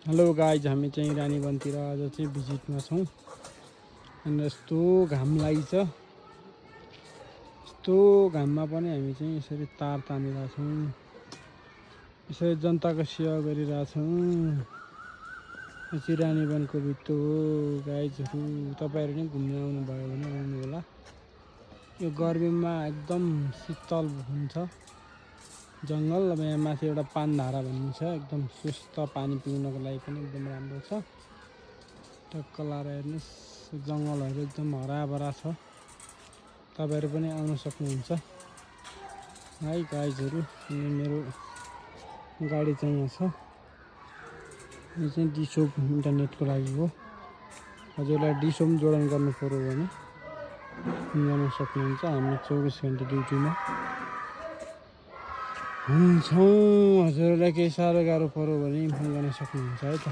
Hello guys, हामी चाहिँ रानीवनतिर आज चाहिँ भिजिटमा छौँ अनि यस्तो घाम लागिछ। यस्तो घाममा पनि हामी चाहिँ यसरी तार तानिरहेछौँ, यसरी जनताको सेवा गरिरहेछौँ। यो चाहिँ रानीवनको भित्तो हो गाइजहरू। तपाईँहरू नै घुम्न आउनुभयो भने आउनु होला। यो गर्मीमा एकदम शीतल हुन्छ जङ्गल। अब यहाँ माथि एउटा पानधारा भन्ने छ, एकदम सुस्त पानी पिउनको लागि पनि एकदम राम्रो छ। टक्क लाएर हेर्नुहोस्, जङ्गलहरू एकदम हराभरा छ। तपाईँहरू पनि आउन सक्नुहुन्छ है गाइजहरू। अनि मेरो गाडी चाहिँ यहाँ छ। यो चाहिँ डिसोप इन्टरनेटको लागि हो। हजुरलाई डिसोप जोडन गर्नु पर्यो भने गर्न सक्नुहुन्छ। हामी 24 घन्टा ड्युटीमा हुन्छौँ। हजुरलाई केही साह्रो गाह्रो पर्यो भने फोन गर्न सक्नुहुन्छ है त।